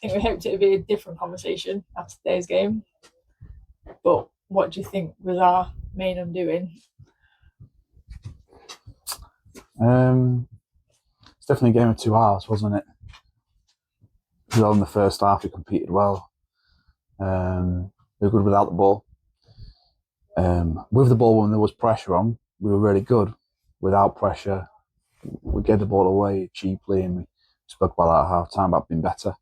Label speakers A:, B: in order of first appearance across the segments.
A: think we hoped it would be a different conversation after today's game. But what do you think was our main undoing?
B: It's definitely a game of two halves, wasn't it? Well, in the first half, we competed well. We were good without the ball. With the ball, when there was pressure on, we were really good. Without pressure, we gave the ball away cheaply, and we spoke about that at half time about being better.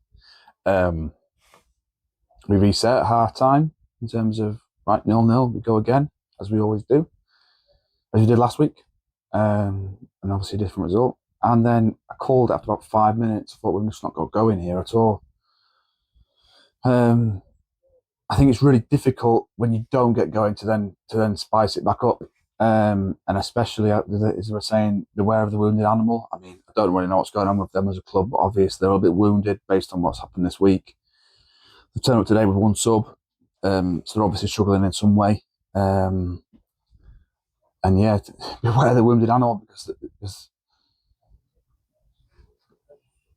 B: We reset at half time in terms of right 0-0. We go again, as we always do, as we did last week, and obviously a different result. And then I called after about 5 minutes. I thought we're just not going to go in here at all. I think it's really difficult when you don't get going to then spice it back up. And especially, as they were saying, beware of the wounded animal. I mean, I don't really know what's going on with them as a club, but obviously they're a bit wounded based on what's happened this week. They turned up today with one sub, so they're obviously struggling in some way. And yeah, beware of the wounded animal because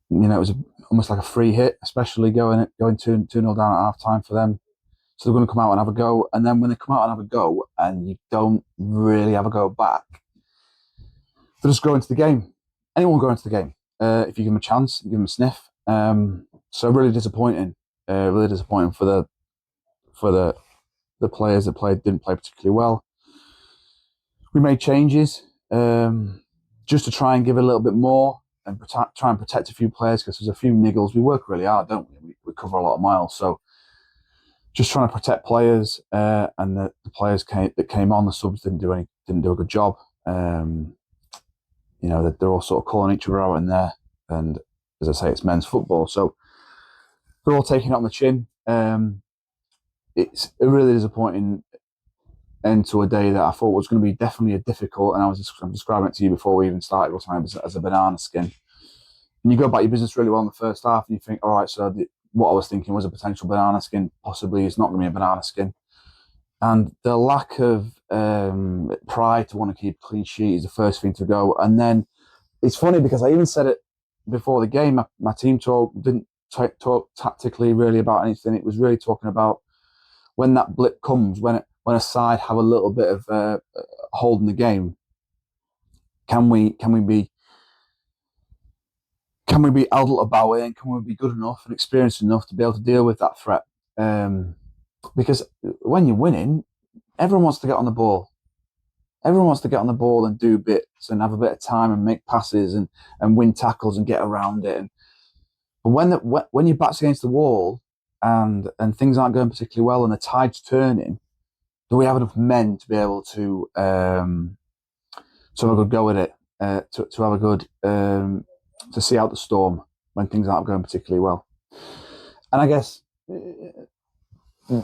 B: you know, it was almost like a free hit, especially going 2-0 down at half time for them. So they're going to come out and have a go. And then when they come out and have a go and you don't really have a go back, they're just going into the game. Anyone go into the game. If you give them a chance, you give them a sniff. So really disappointing. Really disappointing for the players that didn't play particularly well. We made changes just to try and give a little bit more and try and protect a few players because there's a few niggles. We work really hard, don't we? We cover a lot of miles, so just trying to protect players. And the players that came on, the subs didn't do a good job. You know, they're all sort of calling each other out in there, and as I say, it's men's football, so they're all taking it on the chin. It's a really disappointing end to a day that I thought was going to be definitely a difficult, and I'm describing it to you before we even started, as a banana skin. And you go about your business really well in the first half, and you think, all right, so what I was thinking was a potential banana skin, possibly it's not going to be a banana skin. And the lack of pride to want to keep a clean sheet is the first thing to go. And then it's funny because I even said it before the game. My team talk didn't talk tactically really about anything. It was really talking about when that blip comes, when a side have a little bit of hold in the game, can we be adult about it, and can we be good enough and experienced enough to be able to deal with that threat? Because when you're winning, everyone wants to get on the ball. Everyone wants to get on the ball and do bits and have a bit of time and make passes and win tackles and get around it. But when your back's against the wall and things aren't going particularly well and the tide's turning, do we have enough men to be able to have a good go at it, to have a good to see out the storm when things aren't going particularly well? And I guess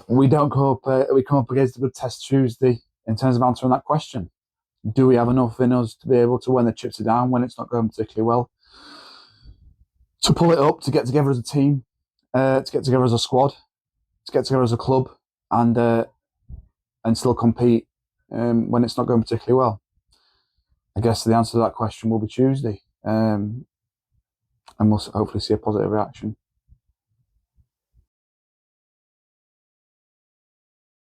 B: we come up against a good test Tuesday in terms of answering that question. Do we have enough in us to be able to, when the chips are down, when it's not going particularly well, to pull it up, to get together as a team, to get together as a squad, to get together as a club, and still compete when it's not going particularly well? I guess the answer to that question will be Tuesday, and we'll hopefully see a positive reaction.